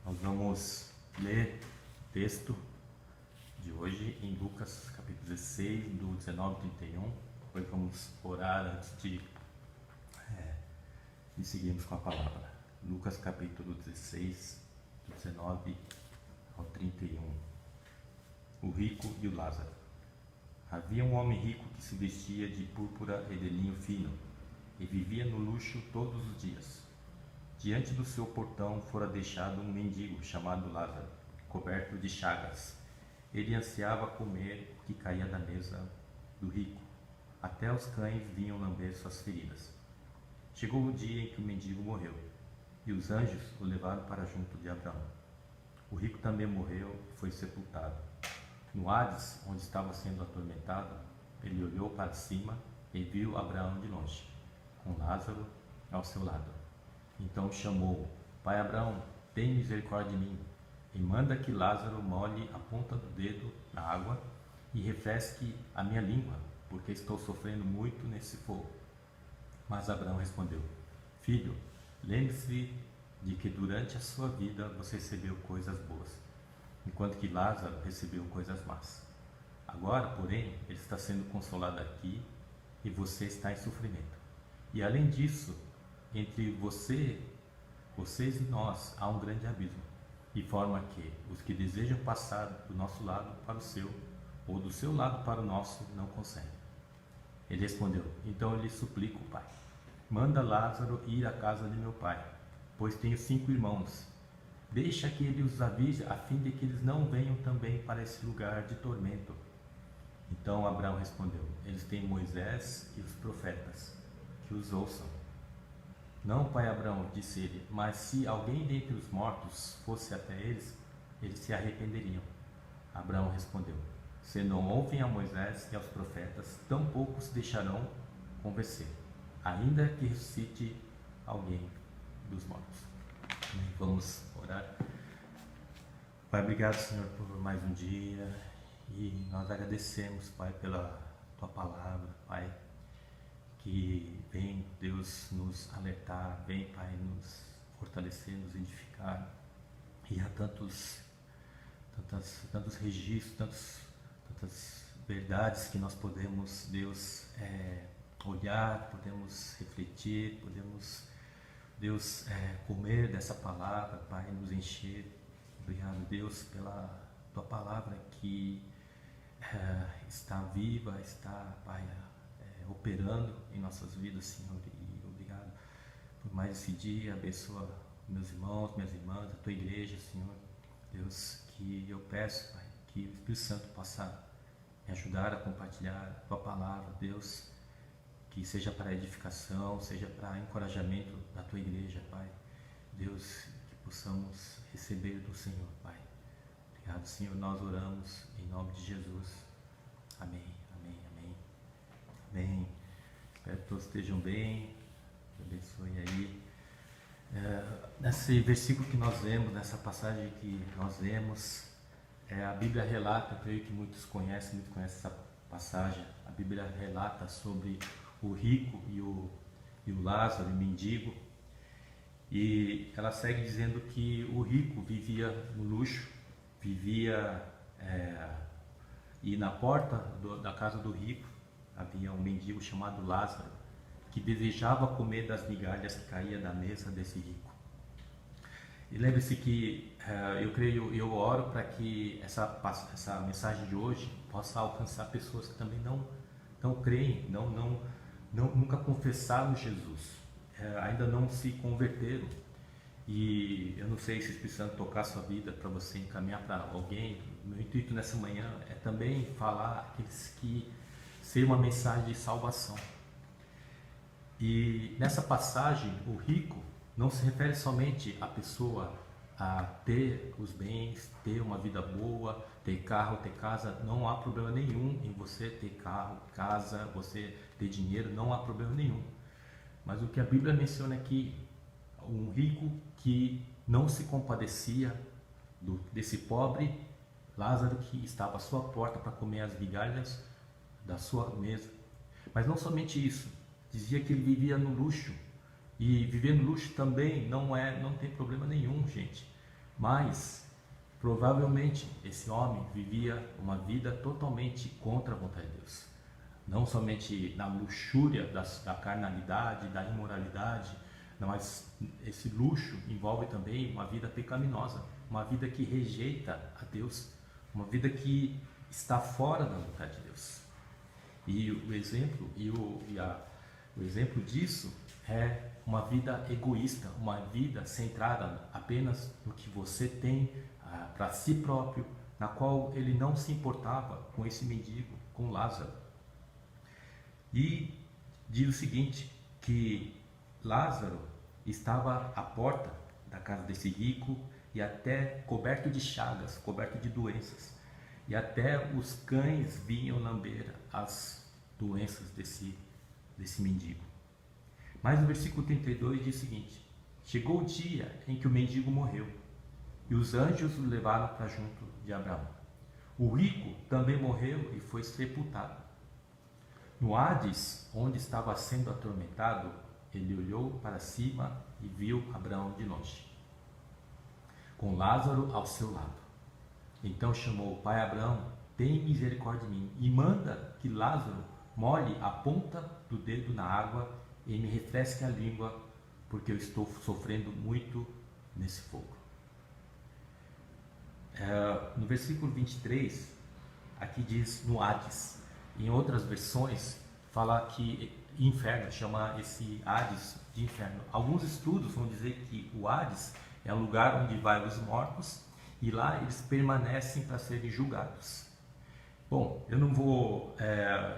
Nós vamos ler o texto de hoje em Lucas capítulo 16, do 19 ao 31. Depois vamos orar antes de seguirmos com a palavra. Lucas capítulo 16, do 19 ao 31. O rico e o Lázaro. Havia um homem rico que se vestia de púrpura e de linho fino e vivia no luxo todos os dias. Diante do seu portão fora deixado um mendigo chamado Lázaro, coberto de chagas. Ele ansiava comer o que caía da mesa do rico. Até os cães vinham lamber suas feridas. Chegou o dia em que o mendigo morreu, e os anjos o levaram para junto de Abraão. O rico também morreu e foi sepultado. No Hades, onde estava sendo atormentado, ele olhou para cima e viu Abraão de longe, com Lázaro ao seu lado. Então chamou: Pai Abraão, tem misericórdia de mim, e manda que Lázaro molhe a ponta do dedo na água e refresque a minha língua, porque estou sofrendo muito nesse fogo. Mas Abraão respondeu: Filho, lembre-se de que durante a sua vida você recebeu coisas boas, enquanto que Lázaro recebeu coisas más. Agora, porém, ele está sendo consolado aqui e você está em sofrimento. E além disso, entre vocês e nós há um grande abismo, de forma que os que desejam passar do nosso lado para o seu, ou do seu lado para o nosso, não conseguem. Ele respondeu: Então eu lhe suplico, pai, manda Lázaro ir à casa de meu pai, pois tenho 5 irmãos. Deixa que ele os avise, a fim de que eles não venham também para esse lugar de tormento. Então Abraão respondeu: Eles têm Moisés e os profetas, que os ouçam. Não, pai Abraão, disse ele, mas se alguém dentre os mortos fosse até eles, eles se arrependeriam. Abraão respondeu: Se não ouvem a Moisés e aos profetas, tampouco se deixarão convencer, ainda que ressuscite alguém dos mortos. Vamos orar. Pai, obrigado, Senhor, por mais um dia, e nós agradecemos, Pai, pela Tua palavra, Pai, que vem, Deus, nos alertar, vem, Pai, nos fortalecer, nos edificar. E há tantos registros, tantas verdades que nós podemos, Deus, olhar, podemos refletir, podemos, Deus, comer dessa palavra, Pai, nos encher. Obrigado, Deus, pela Tua palavra que está viva, está, Pai, operando em nossas vidas, Senhor, e obrigado por mais esse dia. Abençoa meus irmãos, minhas irmãs, a Tua igreja, Senhor, Deus, que eu peço, Pai, que o Espírito Santo possa me ajudar a compartilhar a Tua palavra, Deus, que seja para edificação, seja para encorajamento da Tua igreja, Pai, Deus, que possamos receber do Senhor, Pai. Obrigado, Senhor, nós oramos em nome de Jesus. Amém. Bem, espero que todos estejam bem, abençoe aí. Nesse versículo que nós lemos, nessa passagem que nós lemos, a Bíblia relata, eu creio que muitos conhecem essa passagem. A Bíblia relata sobre o rico e o Lázaro, o mendigo, e ela segue dizendo que o rico vivia no luxo, e na porta da casa do rico havia um mendigo chamado Lázaro, que desejava comer das migalhas que caía da mesa desse rico. E lembre-se que eu oro para que essa mensagem de hoje possa alcançar pessoas que também não creem, nunca confessaram Jesus, ainda não se converteram. E eu não sei se o Espírito Santo tocar a sua vida para você encaminhar para alguém. Meu intuito nessa manhã é também falar aqueles que ser uma mensagem de salvação. E nessa passagem, o rico não se refere somente à pessoa a ter os bens, ter uma vida boa, ter carro, ter casa. Não há problema nenhum em você ter carro, casa, você ter dinheiro, não há problema nenhum. Mas o que a Bíblia menciona aqui, um rico que não se compadecia desse pobre Lázaro que estava à sua porta para comer as migalhas da sua mesa. Mas não somente isso, dizia que ele vivia no luxo, e viver no luxo também não tem problema nenhum, gente. Mas provavelmente esse homem vivia uma vida totalmente contra a vontade de Deus. Não somente na luxúria da carnalidade, da imoralidade, mas esse luxo envolve também uma vida pecaminosa, uma vida que rejeita a Deus, uma vida que está fora da vontade de Deus. E o exemplo disso é uma vida egoísta, uma vida centrada apenas no que você tem para si próprio, na qual ele não se importava com esse mendigo, com Lázaro. E diz o seguinte, que Lázaro estava à porta da casa desse rico e até coberto de chagas, coberto de doenças. E até os cães vinham lamber as doenças desse mendigo. Mas o versículo 32 diz o seguinte: chegou o dia em que o mendigo morreu, e os anjos o levaram para junto de Abraão. O rico também morreu e foi sepultado. No Hades, onde estava sendo atormentado, ele olhou para cima e viu Abraão de longe, com Lázaro ao seu lado. Então chamou: pai Abraão, tem misericórdia de mim e manda que Lázaro molhe a ponta do dedo na água e me refresque a língua, porque eu estou sofrendo muito nesse fogo. No versículo 23, aqui diz no Hades. Em outras versões fala que inferno, chama esse Hades de inferno. Alguns estudos vão dizer que o Hades é o lugar onde vai os mortos e lá eles permanecem para serem julgados. Bom, eu não vou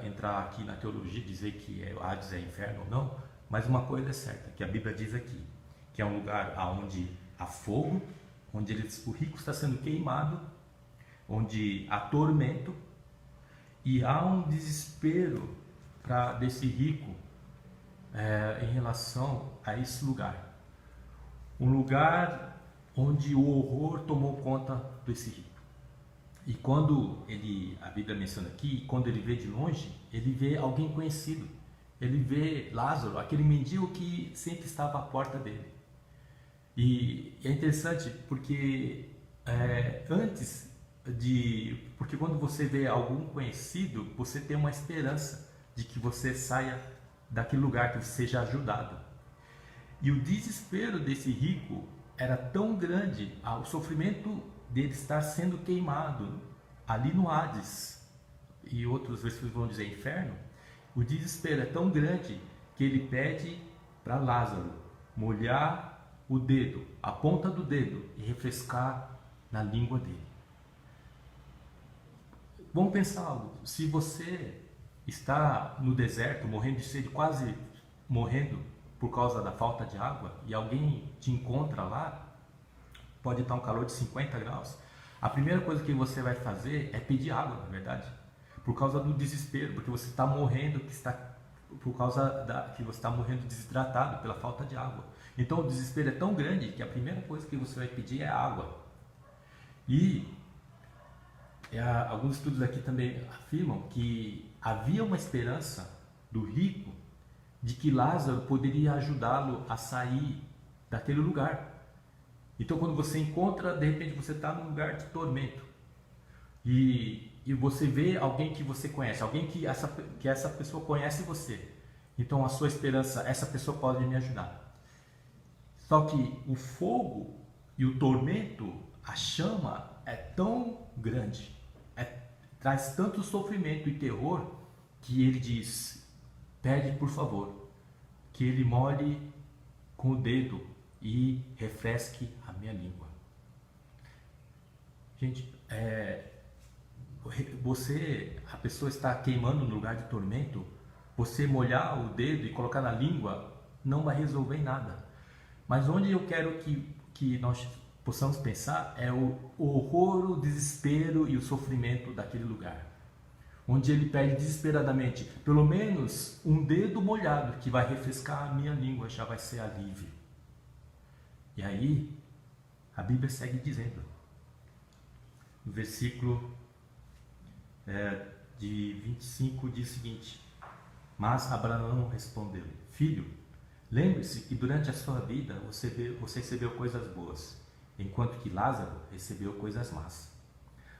entrar aqui na teologia e dizer que o Hades é inferno ou não, mas uma coisa é certa, que a Bíblia diz aqui, que é um lugar onde há fogo, onde o rico está sendo queimado, onde há tormento, e há um desespero desse rico em relação a esse lugar. Um lugar onde o horror tomou conta desse rico. E quando a Bíblia menciona aqui, quando ele vê de longe, ele vê alguém conhecido. Ele vê Lázaro, aquele mendigo que sempre estava à porta dele. E é interessante porque porque quando você vê algum conhecido, você tem uma esperança de que você saia daquele lugar, que você seja ajudado. E o desespero desse rico era tão grande, o sofrimento dele estar sendo queimado ali no Hades, e outros versículos vão dizer inferno. O desespero é tão grande que ele pede para Lázaro molhar o dedo, a ponta do dedo, e refrescar na língua dele. Vamos pensar algo: se você está no deserto, morrendo de sede, quase morrendo por causa da falta de água, e alguém te encontra lá, pode estar um calor de 50 graus, a primeira coisa que você vai fazer é pedir água, na verdade, por causa do desespero, porque você está morrendo, que você está morrendo desidratado pela falta de água. Então o desespero é tão grande que a primeira coisa que você vai pedir é água. E alguns estudos aqui também afirmam que havia uma esperança do rico de que Lázaro poderia ajudá-lo a sair daquele lugar. Então quando você encontra, de repente você está num lugar de tormento e você vê alguém que você conhece, alguém que essa pessoa conhece você. Então a sua esperança, essa pessoa pode me ajudar. Só que o fogo e o tormento, a chama é tão grande, traz tanto sofrimento e terror, que ele diz: pede por favor que ele molhe com o dedo e refresque a minha língua. Gente, a pessoa está queimando no lugar de tormento, você molhar o dedo e colocar na língua não vai resolver nada. Mas onde eu quero que nós possamos pensar é o horror, o desespero e o sofrimento daquele lugar, onde ele pede desesperadamente: pelo menos um dedo molhado que vai refrescar a minha língua, já vai ser alívio. E aí a Bíblia segue dizendo, no versículo de 25 diz o seguinte: mas Abraão respondeu: filho, lembre-se que durante a sua vida você recebeu coisas boas, enquanto que Lázaro recebeu coisas más.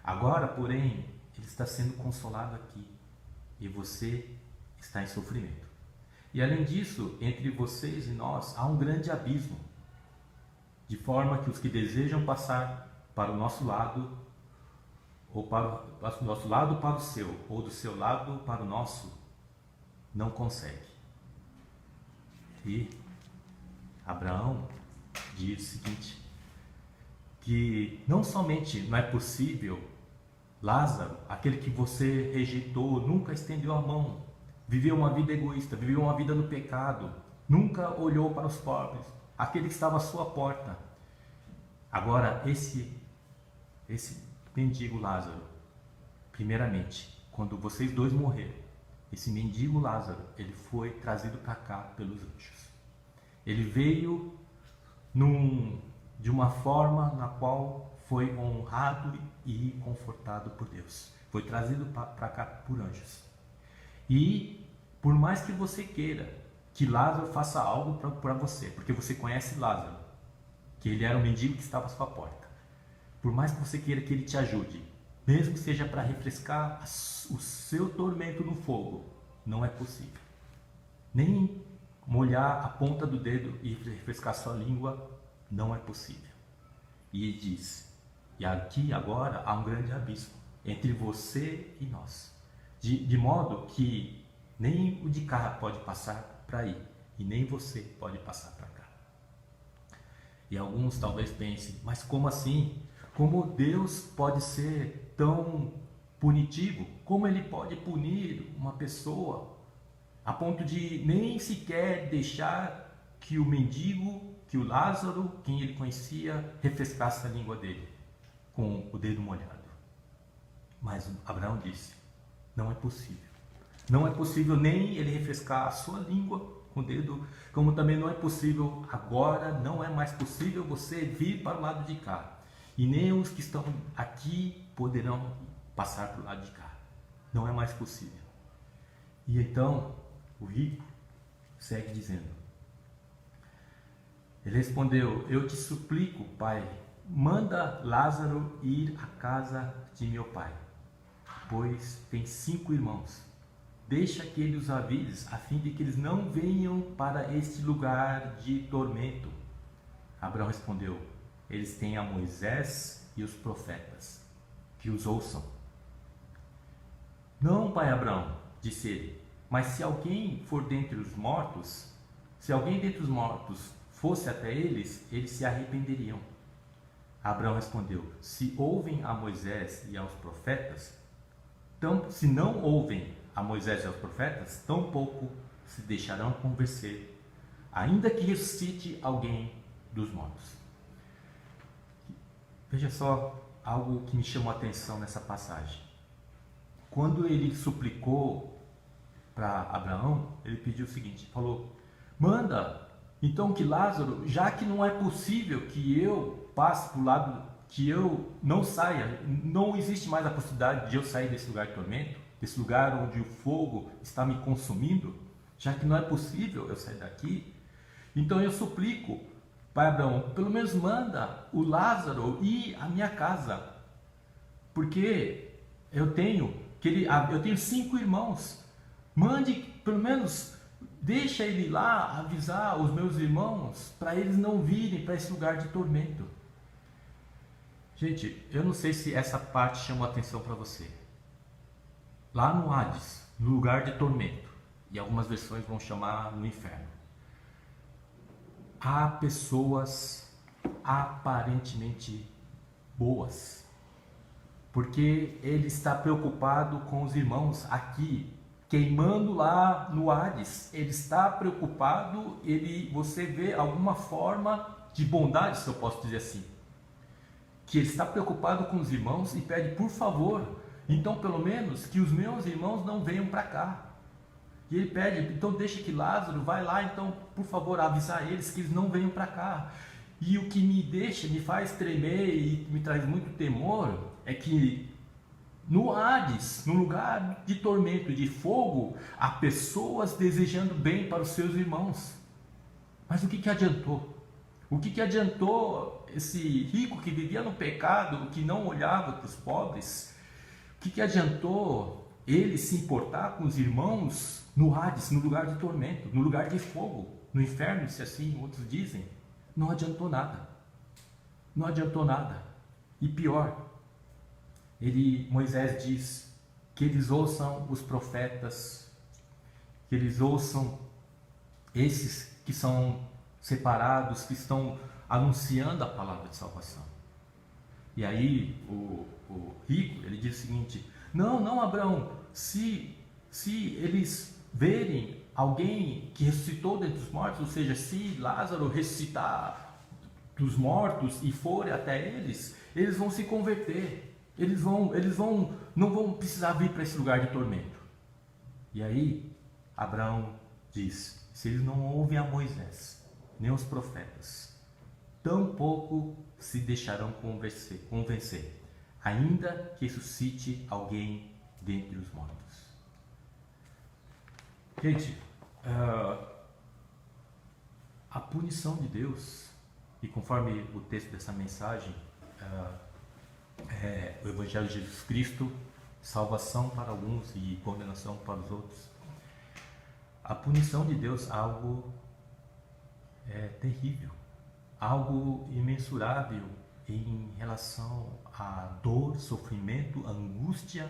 Agora, porém, ele está sendo consolado aqui e você está em sofrimento. E além disso, entre vocês e nós há um grande abismo, de forma que os que desejam passar para o nosso lado, ou para o nosso lado para o seu, ou do seu lado para o nosso, não conseguem. E Abraão diz o seguinte, que não somente não é possível Lázaro, aquele que você rejeitou, nunca estendeu a mão, viveu uma vida egoísta, viveu uma vida no pecado, nunca olhou para os pobres, aquele que estava à sua porta. Agora, esse mendigo Lázaro, primeiramente, quando vocês dois morreram, esse mendigo Lázaro, ele foi trazido para cá pelos anjos. Ele veio de uma forma na qual foi honrado e confortado por Deus. Foi trazido para cá por anjos. E por mais que você queira que Lázaro faça algo para você, porque você conhece Lázaro, que ele era um mendigo que estava à sua porta. Por mais que você queira que ele te ajude, mesmo que seja para refrescar o seu tormento no fogo, não é possível. Nem molhar a ponta do dedo e refrescar sua língua, não é possível. E ele diz, e aqui agora há um grande abismo entre você e nós, de modo que nem o de cá pode passar para aí, e nem você pode passar para cá. E alguns talvez pensem, mas como assim? Como Deus pode ser tão punitivo? Como ele pode punir uma pessoa a ponto de nem sequer deixar que o mendigo, que o Lázaro, quem ele conhecia, refrescasse a língua dele com o dedo molhado? Mas Abraão disse, não é possível. Não é possível nem ele refrescar a sua língua com o dedo, como também não é possível agora, não é mais possível você vir para o lado de cá. E nem os que estão aqui poderão passar para o lado de cá. Não é mais possível. E então, o rico segue dizendo, ele respondeu, eu te suplico, pai, manda Lázaro ir à casa de meu pai, pois tem 5 irmãos. Deixa que ele os avise, a fim de que eles não venham para este lugar de tormento. Abraão respondeu, eles têm a Moisés e os profetas, que os ouçam. Não, pai Abraão, disse ele, mas se alguém for dentre os mortos, se alguém dentre os mortos fosse até eles, eles se arrependeriam. Abraão respondeu, se ouvem a Moisés e aos profetas, se não ouvem a Moisés e aos profetas, tampouco se deixarão convencer, ainda que ressuscite alguém dos mortos. Veja só algo que me chamou a atenção nessa passagem. Quando ele suplicou para Abraão, ele pediu o seguinte, falou, manda então que Lázaro, já que não é possível que eu passe para o lado, que eu não saia, não existe mais a possibilidade de eu sair desse lugar de tormento, desse lugar onde o fogo está me consumindo, já que não é possível eu sair daqui, então eu suplico, pai Abraão, pelo menos manda o Lázaro ir à minha casa, porque eu tenho 5 irmãos, mande pelo menos, deixa ele lá avisar os meus irmãos, para eles não virem para esse lugar de tormento. Gente, eu não sei se essa parte chamou a atenção para você. Lá no Hades, no lugar de tormento, e algumas versões vão chamar no inferno, há pessoas aparentemente boas, porque ele está preocupado com os irmãos aqui, queimando lá no Hades. Ele está preocupado, você vê alguma forma de bondade, se eu posso dizer assim, que ele está preocupado com os irmãos e pede, por favor, então pelo menos que os meus irmãos não venham para cá. E ele pede, então deixa que Lázaro vai lá, então por favor avisar eles que eles não venham para cá. E o que me faz tremer e me traz muito temor é que no Hades, no lugar de tormento, de fogo, há pessoas desejando bem para os seus irmãos. Mas o que adiantou? O que adiantou esse rico que vivia no pecado, que não olhava para os pobres? O que adiantou ele se importar com os irmãos no Hades, no lugar de tormento, no lugar de fogo, no inferno, se assim outros dizem? Não adiantou nada. Não adiantou nada. E pior, Moisés diz que eles ouçam os profetas, que eles ouçam esses que são separados, que estão anunciando a palavra de salvação. E aí o rico, ele diz o seguinte: não, Abraão, se eles verem alguém que ressuscitou dentre os mortos, ou seja, se Lázaro ressuscitar dos mortos e for até eles vão se converter, eles não vão precisar vir para esse lugar de tormento. E aí Abraão diz: se eles não ouvem a Moisés nem os profetas, tampouco se deixarão convencer, ainda que ressuscite alguém dentre os mortos. Gente, a punição de Deus, e conforme o texto dessa mensagem, o Evangelho de Jesus Cristo, salvação para alguns e condenação para os outros. A punição de Deus é algo terrível, algo imensurável em relação à dor, sofrimento, angústia,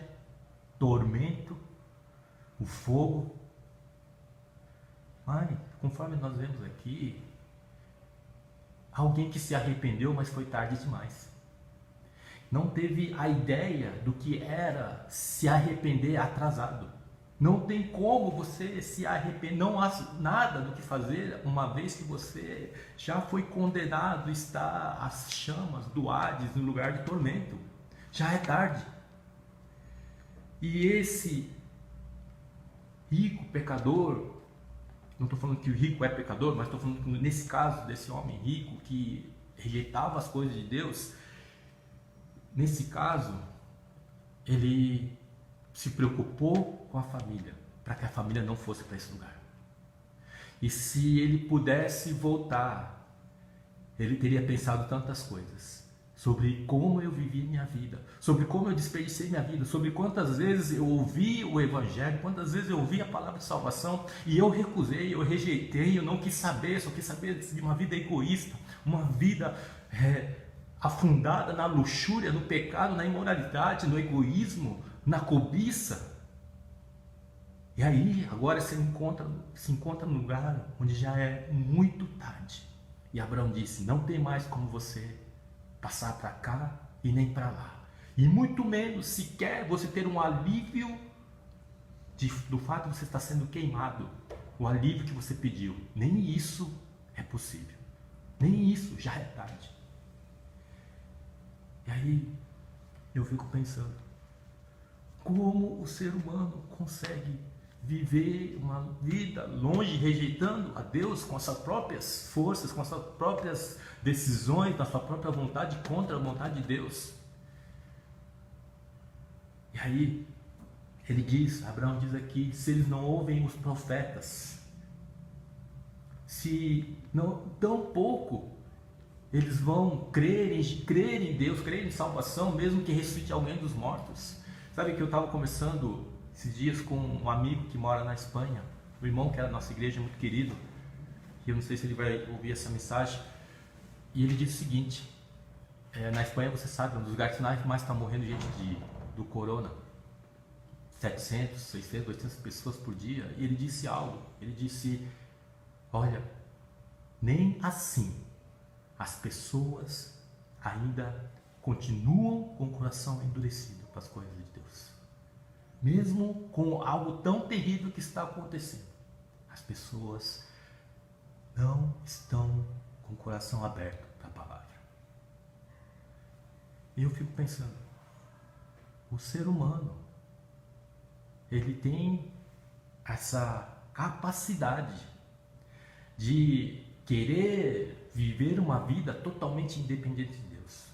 tormento, o fogo. Mas, conforme nós vemos aqui, alguém que se arrependeu, mas foi tarde demais. Não teve a ideia do que era se arrepender atrasado. Não tem como você se arrepender, não há nada do que fazer, uma vez que você já foi condenado, está às chamas do Hades, no lugar de tormento. Já é tarde. E esse rico pecador, não estou falando que o rico é pecador, mas estou falando que nesse caso desse homem rico que rejeitava as coisas de Deus, nesse caso, ele se preocupou com a família, para que a família não fosse para esse lugar. E se ele pudesse voltar, ele teria pensado tantas coisas, sobre como eu vivi minha vida, sobre como eu desperdicei minha vida, sobre quantas vezes eu ouvi o Evangelho, quantas vezes eu ouvi a palavra de salvação e eu recusei, eu rejeitei, eu não quis saber, só quis saber de uma vida egoísta, uma vida afundada na luxúria, no pecado, na imoralidade, no egoísmo, na cobiça. E aí, agora se encontra num lugar onde já é muito tarde. E Abraão disse: não tem mais como você passar para cá e nem para lá. E muito menos sequer você ter um alívio do fato de você estar sendo queimado. O alívio que você pediu. Nem isso é possível. Nem isso, já é tarde. E aí eu fico pensando, como o ser humano consegue viver uma vida longe, rejeitando a Deus com as suas próprias forças, com as suas próprias decisões, com a sua própria vontade, contra a vontade de Deus. E aí Abraão diz aqui: se eles não ouvem os profetas, se não, tão pouco eles vão crer em Deus, crer em salvação, mesmo que ressuscite alguém dos mortos. Sabe que eu estava conversando esses dias com um amigo que mora na Espanha, um irmão que era da nossa igreja, muito querido, e eu não sei se ele vai ouvir essa mensagem, e ele disse o seguinte: na Espanha, você sabe, é um dos lugares que mais está morrendo gente do corona, 700, 600, 800 pessoas por dia. E ele disse algo, ele disse: olha, nem assim as pessoas ainda continuam com o coração endurecido para as coisas de Deus. Mesmo com algo tão terrível que está acontecendo, as pessoas não estão com o coração aberto para a palavra. E eu fico pensando, o ser humano, ele tem essa capacidade de querer viver uma vida totalmente independente de Deus.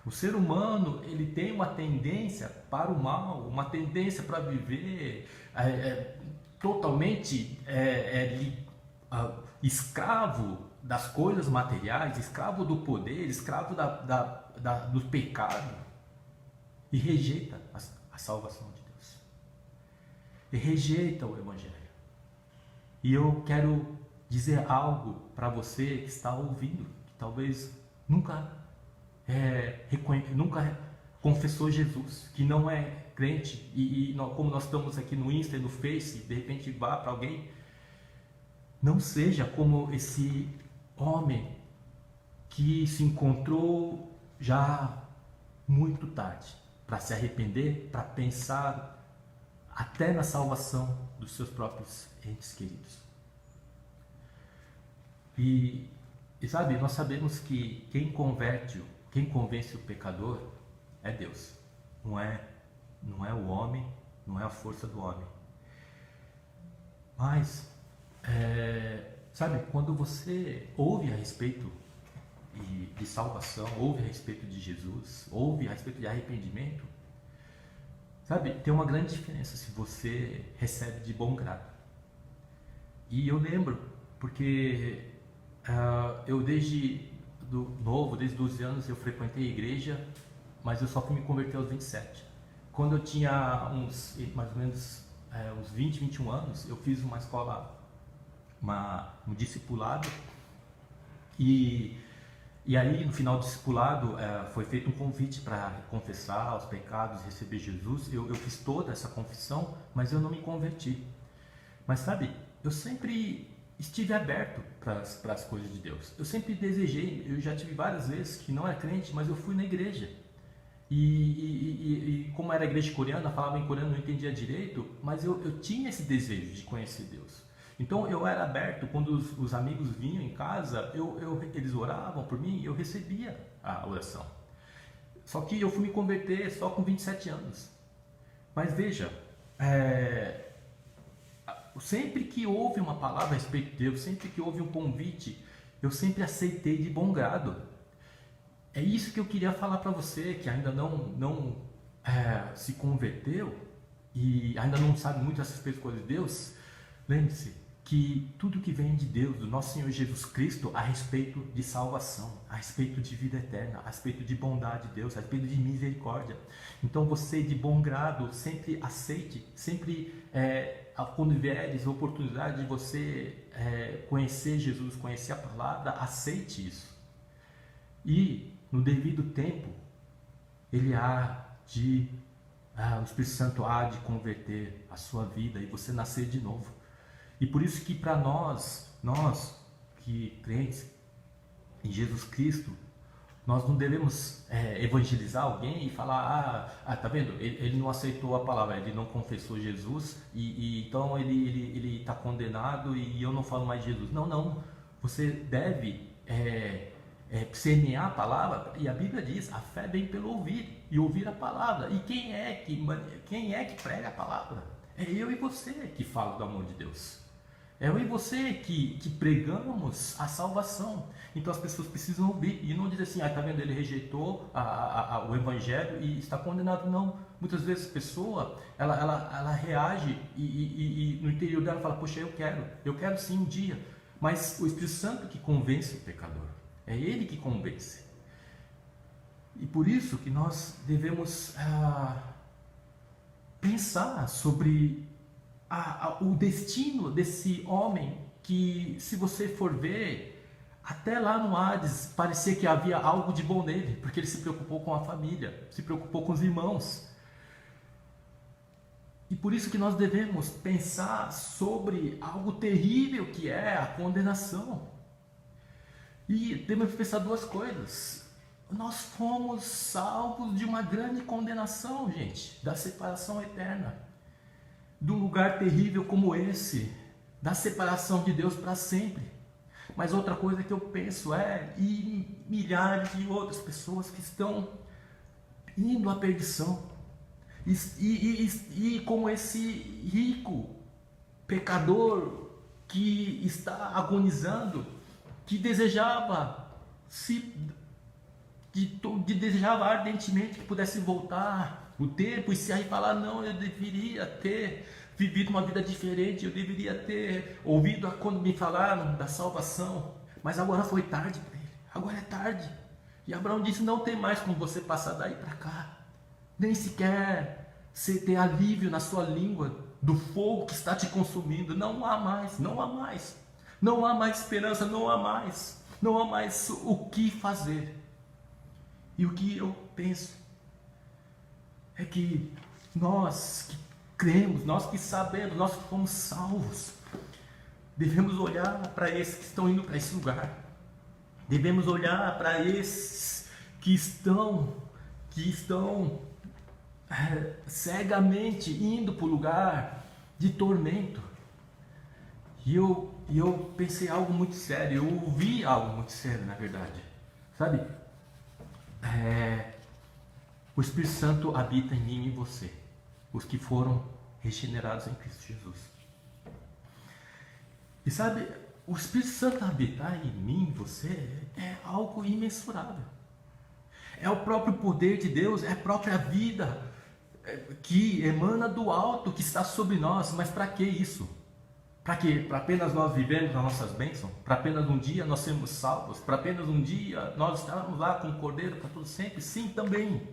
O ser humano, ele tem uma tendência para o mal, uma tendência para viver totalmente escravo das coisas materiais, escravo do poder, escravo do pecado, e rejeita a salvação de Deus, e rejeita o Evangelho. E eu quero dizer algo para você que está ouvindo, que talvez nunca confessou Jesus, que não é crente, como nós estamos aqui no Insta e no Face, de repente vá para alguém. Não seja como esse homem que se encontrou já muito tarde para se arrepender, para pensar até na salvação dos seus próprios entes queridos. E sabe, nós sabemos que quem convence o pecador é Deus, não é o homem, não é a força do homem. Mas sabe, quando você ouve a respeito de salvação, ouve a respeito de Jesus, ouve a respeito de arrependimento, sabe, tem uma grande diferença se você recebe de bom grado. E eu lembro, porque eu desde 12 anos eu frequentei a igreja, mas eu só fui me converter aos 27. Quando eu tinha mais ou menos uns 20, 21 anos, eu fiz uma escola, um discipulado, e aí no final do discipulado foi feito um convite para confessar os pecados, receber Jesus. Eu fiz toda essa confissão, mas eu não me converti. Mas sabe, eu sempre estive aberto para as coisas de Deus. Eu sempre desejei, eu já tive várias vezes que não era crente, mas eu fui na igreja. E como era igreja coreana, falava em coreano, não entendia direito, mas eu tinha esse desejo de conhecer Deus. Então eu era aberto, quando os amigos vinham em casa, eles oravam por mim e eu recebia a oração. Só que eu fui me converter só com 27 anos. Mas veja, sempre que houve uma palavra a respeito de Deus, sempre que houve um convite, eu sempre aceitei de bom grado. É isso que eu queria falar para você, que ainda não se converteu e ainda não sabe muito a respeito das coisas de Deus. Lembre-se que tudo que vem de Deus, do nosso Senhor Jesus Cristo, a respeito de salvação, a respeito de vida eterna, a respeito de bondade de Deus, a respeito de misericórdia. Então você, de bom grado, sempre aceite, sempre quando vieres a oportunidade de você conhecer Jesus, conhecer a palavra, aceite isso. E no devido tempo, o Espírito Santo há de converter a sua vida e você nascer de novo. E por isso que para nós que crentes em Jesus Cristo, nós não devemos evangelizar alguém e falar, tá vendo, ele não aceitou a palavra, ele não confessou Jesus, e então ele está condenado e eu não falo mais de Jesus. Não, você deve semear a palavra, e a Bíblia diz, a fé vem pelo ouvir, e ouvir a palavra. E quem é que prega a palavra? É eu e você que fala do amor de Deus. É eu e você que pregamos a salvação. Então as pessoas precisam ouvir e não dizer assim, tá vendo, ele rejeitou o Evangelho e está condenado. Não. Muitas vezes a pessoa ela reage e no interior dela fala, poxa, eu quero sim um dia. Mas o Espírito Santo que convence o pecador. É ele que convence. E por isso que nós devemos pensar sobre o destino desse homem que, se você for ver, até lá no Hades parecia que havia algo de bom nele, porque ele se preocupou com a família, se preocupou com os irmãos. E por isso que nós devemos pensar sobre algo terrível que é a condenação. E devemos pensar duas coisas. Nós fomos salvos de uma grande condenação, gente, da separação eterna, de um lugar terrível como esse, da separação de Deus para sempre. Mas outra coisa que eu penso e milhares de outras pessoas que estão indo à perdição. E como esse rico pecador que está agonizando, que desejava desejava ardentemente que pudesse voltar o tempo e se aí falar, não, eu deveria ter vivido uma vida diferente, eu deveria ter ouvido quando me falaram da salvação, Mas agora foi tarde para ele. Agora é tarde. E Abraão disse: não tem mais como você passar daí para cá. Nem sequer você ter alívio na sua língua do fogo que está te consumindo. Não há mais, não há mais. Não há mais esperança, não há mais. Não há mais o que fazer. E o que eu penso é que nós que cremos, nós que sabemos, nós que fomos salvos, devemos olhar para esses que estão indo para esse lugar. Devemos olhar para esses que estão cegamente indo para o lugar de tormento. E eu pensei algo muito sério, eu ouvi algo muito sério, na verdade. Sabe? O Espírito Santo habita em mim e em você, os que foram regenerados em Cristo Jesus. E sabe, o Espírito Santo habitar em mim e você é algo imensurável. É o próprio poder de Deus, é a própria vida que emana do alto, que está sobre nós. Mas para que isso? Para quê? Para apenas nós vivermos as nossas bênçãos? Para apenas um dia nós sermos salvos? Para apenas um dia nós estarmos lá com o Cordeiro para todo sempre? Sim, também.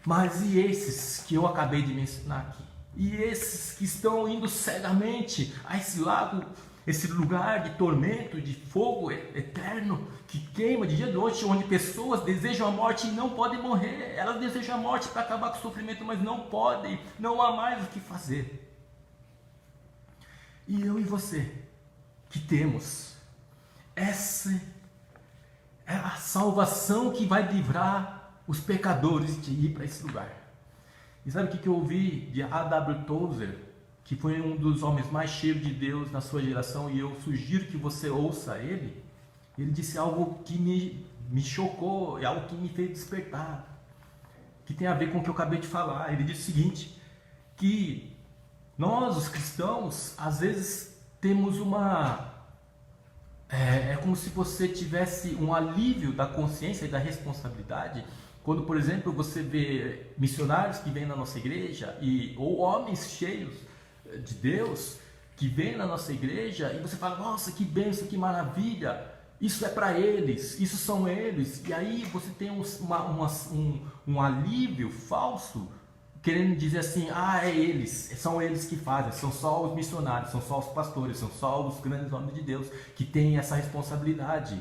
Mas e esses que eu acabei de mencionar aqui? E esses que estão indo cegamente a esse lago, esse lugar de tormento, de fogo eterno, que queima de dia e de noite, onde pessoas desejam a morte e não podem morrer. Elas desejam a morte para acabar com o sofrimento, mas não podem, não há mais o que fazer. E eu e você, que temos, essa é a salvação que vai livrar os pecadores de ir para esse lugar. E sabe o que eu ouvi de A.W. Tozer, que foi um dos homens mais cheios de Deus na sua geração, e eu sugiro que você ouça ele. Ele disse algo que me chocou, é algo que me fez despertar, que tem a ver com o que eu acabei de falar. Ele disse o seguinte, que nós, os cristãos, às vezes temos é como se você tivesse um alívio da consciência e da responsabilidade, quando, por exemplo, você vê missionários que vêm na nossa igreja, ou homens cheios de Deus, que vêm na nossa igreja, e você fala: nossa, que bênção, que maravilha, isso é para eles, isso são eles. E aí você tem um alívio falso, querendo dizer assim: é eles, são eles que fazem, são só os missionários, são só os pastores, são só os grandes homens de Deus que têm essa responsabilidade.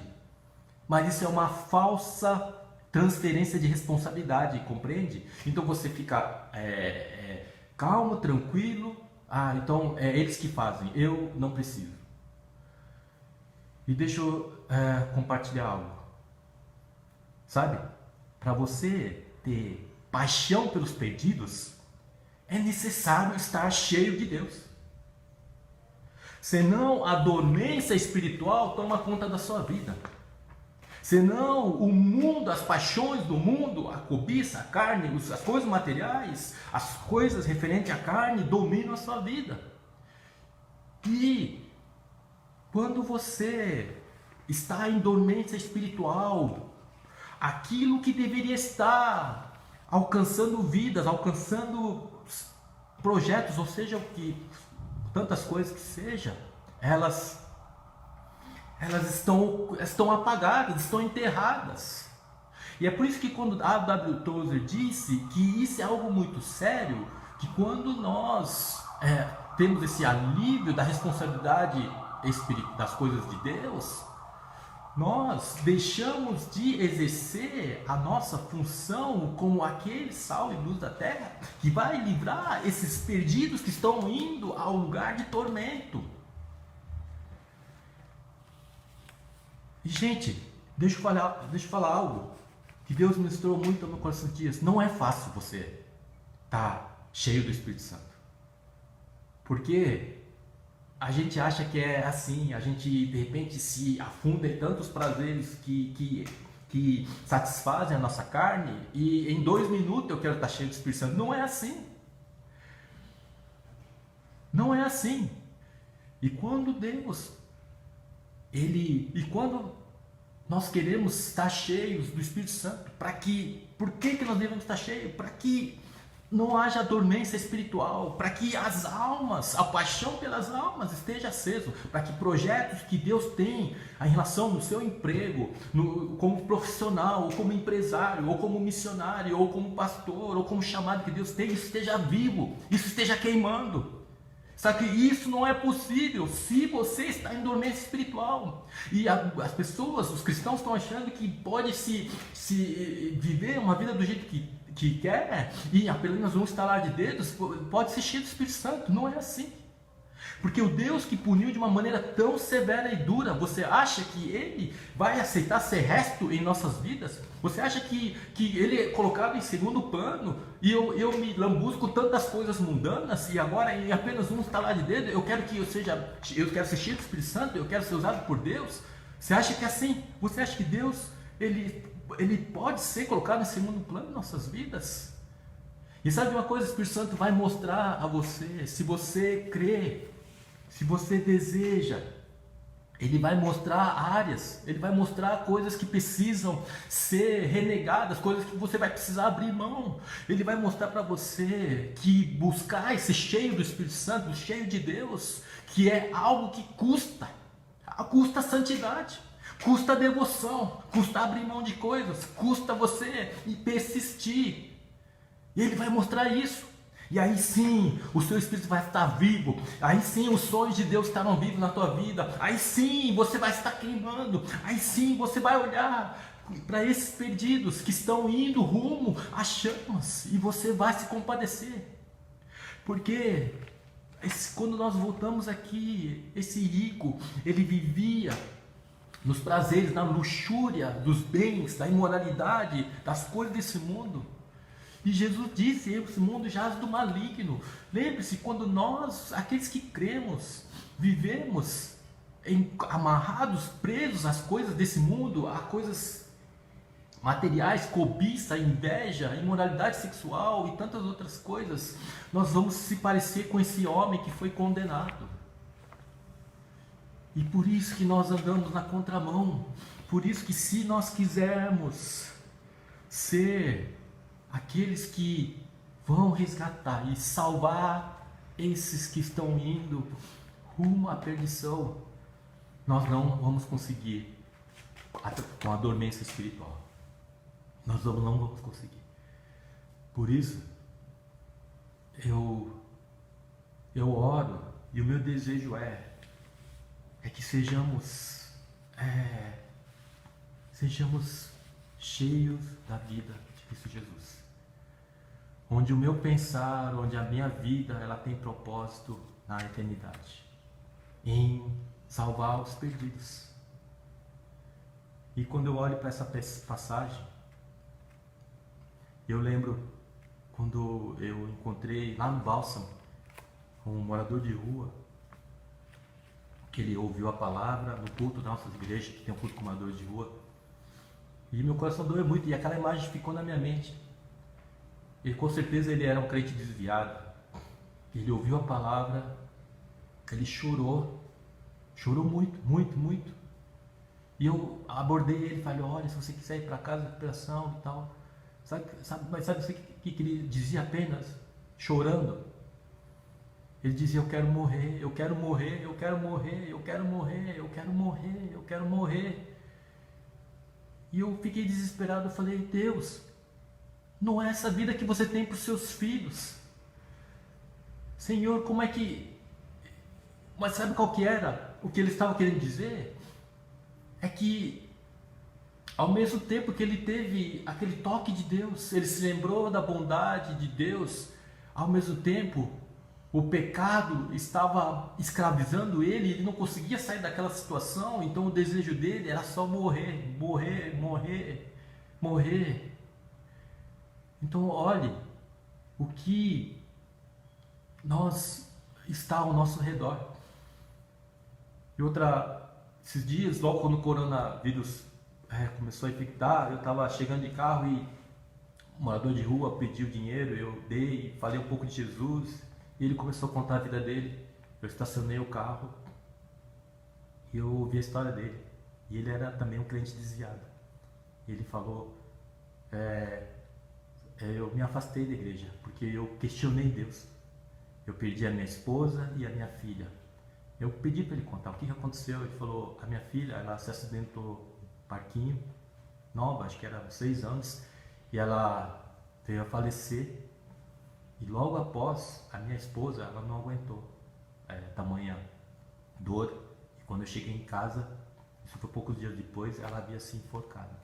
Mas isso é uma falsa transferência de responsabilidade, compreende? Então você fica calmo, tranquilo. Então é eles que fazem, eu não preciso. E deixa eu compartilhar algo. Sabe? Para você ter paixão pelos perdidos, é necessário estar cheio de Deus. Senão a dormência espiritual toma conta da sua vida. Senão o mundo, as paixões do mundo, a cobiça, a carne, as coisas materiais, as coisas referentes à carne dominam a sua vida. E quando você está em dormência espiritual, aquilo que deveria estar alcançando vidas, alcançando projetos, ou seja, tantas coisas que seja, elas estão apagadas, estão enterradas. E é por isso que quando A.W. Tozer disse que isso é algo muito sério, que quando nós temos esse alívio da responsabilidade das coisas de Deus, nós deixamos de exercer a nossa função como aquele sal e luz da terra que vai livrar esses perdidos que estão indo ao lugar de tormento. E, gente, deixa eu falar algo que Deus ministrou muito no meu coração esses dias. Não é fácil você estar cheio do Espírito Santo, porque a gente acha que é assim, a gente de repente se afunda em tantos prazeres que satisfazem a nossa carne, e em 2 minutos eu quero estar cheio do Espírito Santo. Não é assim. Não é assim. E quando Deus, quando nós queremos estar cheios do Espírito Santo, por que nós devemos estar cheios? Para que não haja dormência espiritual, para que as almas, a paixão pelas almas esteja aceso, para que projetos que Deus tem em relação no seu emprego, como profissional, ou como empresário, ou como missionário, ou como pastor, ou como chamado que Deus tem, isso esteja vivo, isso esteja queimando. Só que isso não é possível se você está em dormência espiritual. E as pessoas, os cristãos estão achando que pode se viver uma vida do jeito que quer, e apenas um estalar de dedos pode ser cheio do Espírito Santo. Não é assim. Porque o Deus que puniu de uma maneira tão severa e dura, você acha que Ele vai aceitar ser resto em nossas vidas? Você acha que Ele é colocado em segundo plano e eu me lambuzo com tantas coisas mundanas e agora em apenas um estalar de dedo eu quero que eu quero ser cheio do Espírito Santo, eu quero ser usado por Deus? Você acha que é assim? Você acha que Deus ele pode ser colocado em segundo plano em nossas vidas? E sabe uma coisa, o Espírito Santo vai mostrar a você, se você crê, se você deseja, ele vai mostrar áreas, ele vai mostrar coisas que precisam ser renegadas, coisas que você vai precisar abrir mão. Ele vai mostrar para você que buscar esse cheio do Espírito Santo, cheio de Deus, que é algo que custa santidade, custa devoção, custa abrir mão de coisas, custa você persistir. E ele vai mostrar isso. E aí sim, o seu espírito vai estar vivo. Aí sim, os sonhos de Deus estarão vivos na tua vida. Aí sim, você vai estar queimando. Aí sim, você vai olhar para esses perdidos que estão indo rumo às chamas. E você vai se compadecer. Porque quando nós voltamos aqui, esse rico, ele vivia nos prazeres, na luxúria dos bens, da imoralidade, das coisas desse mundo. E Jesus disse, esse mundo jaz do maligno. Lembre-se, quando nós, aqueles que cremos, vivemos amarrados, presos às coisas desse mundo, a coisas materiais, cobiça, inveja, imoralidade sexual e tantas outras coisas, nós vamos se parecer com esse homem que foi condenado. E por isso que nós andamos na contramão. Por isso que se nós quisermos ser aqueles que vão resgatar e salvar esses que estão indo rumo à perdição, nós não vamos conseguir com a dormência espiritual. Nós não vamos conseguir. Por isso, eu oro e o meu desejo é que sejamos cheios da vida de Cristo Jesus. Onde o meu pensar, onde a minha vida, ela tem propósito na eternidade, em salvar os perdidos. E quando eu olho para essa passagem, eu lembro quando eu encontrei lá no Bálsamo um morador de rua, que ele ouviu a palavra no culto da nossa igreja, que tem um culto com moradores de rua, e meu coração doeu muito, e aquela imagem ficou na minha mente. E com certeza ele era um crente desviado. Ele ouviu a palavra, ele chorou muito, muito, muito. E eu abordei ele e falei, olha, se você quiser ir para casa de recuperação e tal, mas sabe o que ele dizia apenas, chorando? Ele dizia, eu quero morrer, eu quero morrer, eu quero morrer, eu quero morrer, eu quero morrer, eu quero morrer. E eu fiquei desesperado, eu falei, Deus, não é essa vida que você tem para os seus filhos. Senhor, como é que... Mas sabe qual que era? O que ele estava querendo dizer? É que, ao mesmo tempo que ele teve aquele toque de Deus, ele se lembrou da bondade de Deus, ao mesmo tempo, o pecado estava escravizando ele, ele não conseguia sair daquela situação, então o desejo dele era só morrer, morrer, morrer, morrer. Então olhe o que está ao nosso redor. E esses dias, logo quando o coronavírus começou a infectar, eu estava chegando de carro e um morador de rua pediu dinheiro, eu dei, falei um pouco de Jesus, e ele começou a contar a vida dele. Eu estacionei o carro e eu ouvi a história dele. E ele era também um crente desviado. Ele falou, eu me afastei da igreja, porque eu questionei Deus. Eu perdi a minha esposa e a minha filha. Eu pedi para ele contar o que aconteceu. Ele falou, a minha filha, ela se acidentou no parquinho, nova, acho que era 6 anos, e ela veio a falecer. E logo após, a minha esposa, ela não aguentou tamanha dor. E quando eu cheguei em casa, isso foi poucos dias depois, ela havia se enforcado.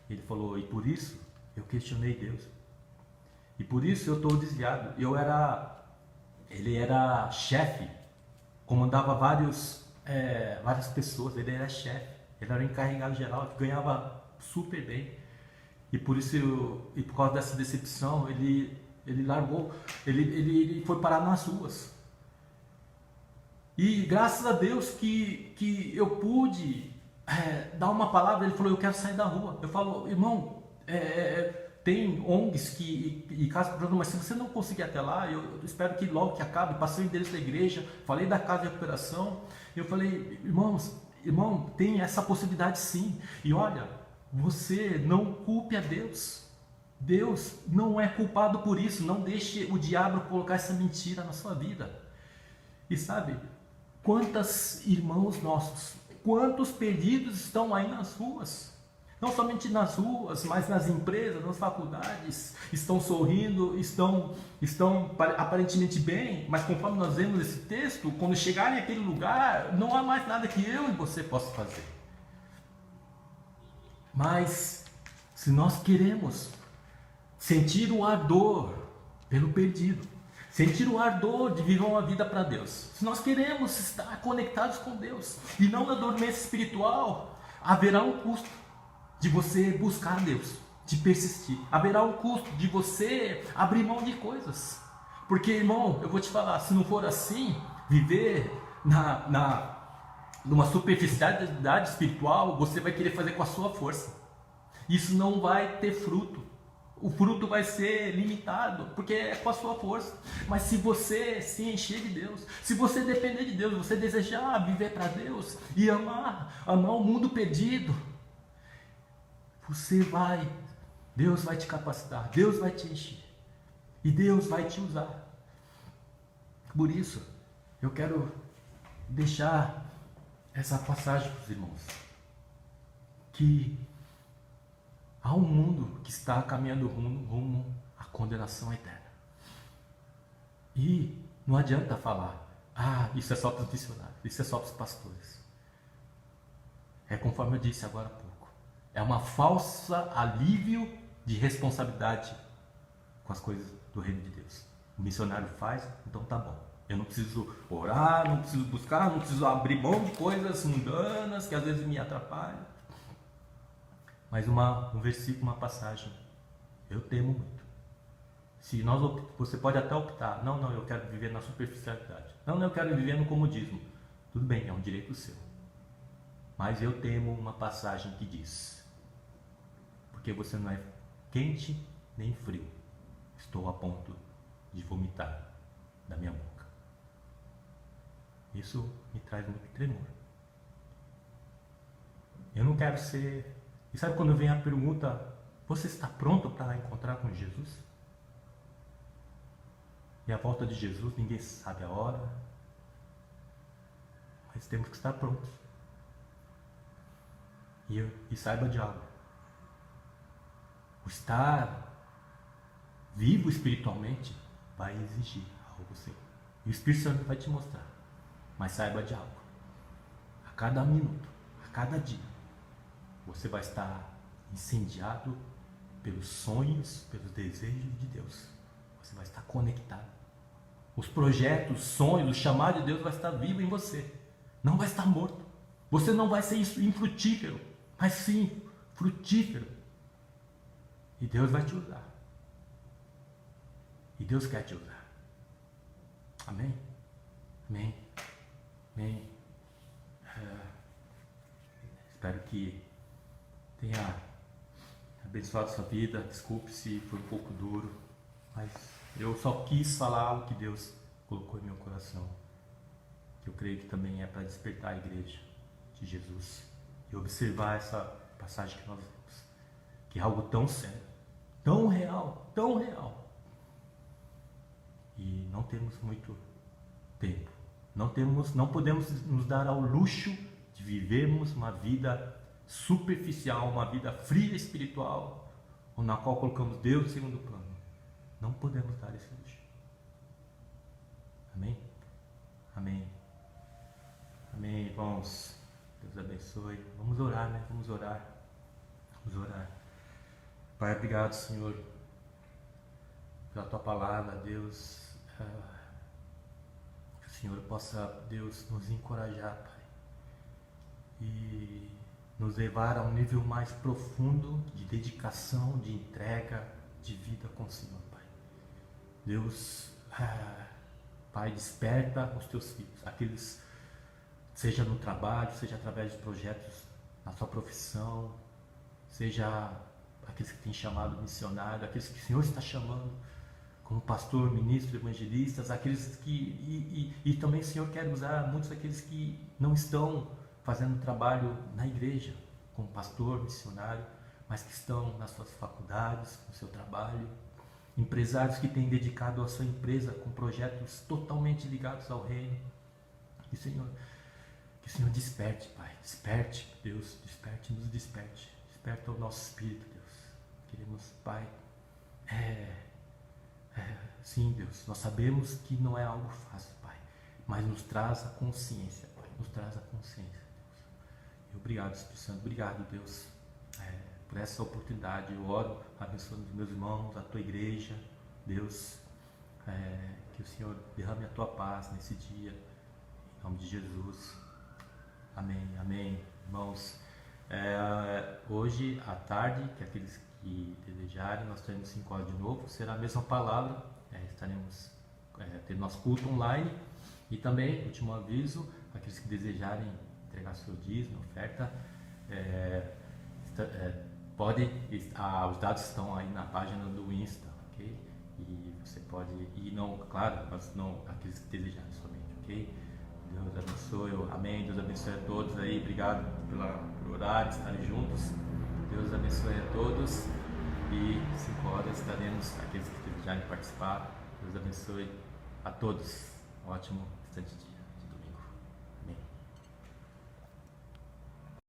Ele falou, e por isso eu questionei Deus. E por isso eu estou desviado. Ele era chefe, comandava várias pessoas, ele era chefe, ele era o encarregado geral, ganhava super bem. E por isso, e por causa dessa decepção, ele largou, ele foi parar nas ruas. E graças a Deus que eu pude dar uma palavra. Ele falou, eu quero sair da rua. Eu falo, irmão, tem ONGs e casas de mas se você não conseguir até lá, eu espero que logo que acabe. Passei o endereço da igreja, falei da casa de recuperação. Eu falei, irmão, tem essa possibilidade sim. E olha, você não culpe a Deus. Deus não é culpado por isso. Não deixe o diabo colocar essa mentira na sua vida. E sabe, quantos irmãos nossos, quantos perdidos estão aí nas ruas? Não somente nas ruas, mas nas empresas, nas faculdades, estão sorrindo, estão aparentemente bem, mas conforme nós vemos esse texto, quando chegarem àquele lugar, não há mais nada que eu e você possa fazer. Mas, se nós queremos sentir o ardor pelo perdido, sentir o ardor de viver uma vida para Deus, se nós queremos estar conectados com Deus e não na dormência espiritual, haverá um custo de você buscar Deus, de persistir. Haverá um custo de você abrir mão de coisas. Porque, irmão, eu vou te falar, se não for assim, viver numa superficialidade espiritual, você vai querer fazer com a sua força. Isso não vai ter fruto. O fruto vai ser limitado, porque é com a sua força. Mas se você se encher de Deus, se você depender de Deus, você desejar viver para Deus e amar o mundo perdido, Deus vai te capacitar, Deus vai te encher e Deus vai te usar. Por isso, eu quero deixar essa passagem para os irmãos, que há um mundo que está caminhando rumo à condenação eterna. E não adianta falar, isso é só para os missionários, isso é só para os pastores. É conforme eu disse agora há pouco. É uma falsa alívio de responsabilidade com as coisas do reino de Deus. O missionário faz, então tá bom. Eu não preciso orar, não preciso buscar, não preciso abrir mão de coisas mundanas que às vezes me atrapalham. Mas um versículo, uma passagem, eu temo muito. Você pode até optar, não, eu quero viver na superficialidade. Não, eu quero viver no comodismo. Tudo bem, é um direito seu. Mas eu temo uma passagem que diz, porque você não é quente nem frio, estou a ponto de vomitar da minha boca. Isso me traz muito tremor. Eu não quero ser... E sabe quando vem a pergunta, você está pronto para encontrar com Jesus? E a volta de Jesus, ninguém sabe a hora, mas temos que estar prontos. E saiba de algo. O estar vivo espiritualmente vai exigir algo seu. E o Espírito Santo vai te mostrar. Mas saiba de algo. A cada minuto, a cada dia, você vai estar incendiado pelos sonhos, pelos desejos de Deus. Você vai estar conectado. Os projetos, os sonhos, o chamado de Deus vai estar vivo em você. Não vai estar morto. Você não vai ser infrutífero, mas sim frutífero. E Deus vai te usar. E Deus quer te usar. Amém? Amém. Amém. Espero que tenha abençoado sua vida. Desculpe se foi um pouco duro, mas eu só quis falar algo que Deus colocou em meu coração, que eu creio que também é para despertar a igreja de Jesus e observar essa passagem que nós vemos, que é algo tão sério, tão real, tão real. E não temos muito tempo. Não podemos nos dar ao luxo de vivermos uma vida superficial, uma vida fria espiritual, ou na qual colocamos Deus em segundo plano. Não podemos dar esse luxo. Amém? Amém. Amém, irmãos. Deus abençoe. Vamos orar, né? Vamos orar. Vamos orar. Pai, obrigado, Senhor, pela Tua palavra, Deus. Que o Senhor possa, Deus, nos encorajar, Pai. E nos levar a um nível mais profundo de dedicação, de entrega, de vida com o Senhor, Pai. Deus, Pai, desperta os Teus filhos, aqueles, seja no trabalho, seja através de projetos na sua profissão, seja aqueles que têm chamado missionário, aqueles que o Senhor está chamando como pastor, ministro, evangelistas, aqueles que, e também o Senhor quer usar muitos daqueles que não estão fazendo trabalho na igreja, como pastor, missionário, mas que estão nas suas faculdades, no seu trabalho, empresários que têm dedicado a sua empresa com projetos totalmente ligados ao reino. Que o Senhor desperte, Pai, desperte, Deus, desperte, nos desperte, desperta o nosso espírito, Deus. Queremos, Pai, sim, Deus, nós sabemos que não é algo fácil, Pai, mas nos traz a consciência, Pai, nos traz a consciência, Deus. E obrigado, Espírito Santo, obrigado, Deus, por essa oportunidade. Eu oro abençoando os meus irmãos, a Tua igreja, Deus, que o Senhor derrame a Tua paz nesse dia, em nome de Jesus. Amém, amém, irmãos. Hoje à tarde, que aqueles que desejarem, nós teremos 5 horas de novo, será a mesma palavra, estaremos tendo nosso culto online. E também, último aviso, aqueles que desejarem entregar seu dízimo, oferta, os dados estão aí na página do Insta, ok? E você pode, e não, claro, mas não aqueles que desejarem somente, ok? Deus abençoe, amém, Deus abençoe a todos aí, obrigado por orar, estarem juntos, Deus abençoe a todos, e 5 horas estaremos, aqueles que desejarem participar, Deus abençoe a todos, um ótimo restante de dia.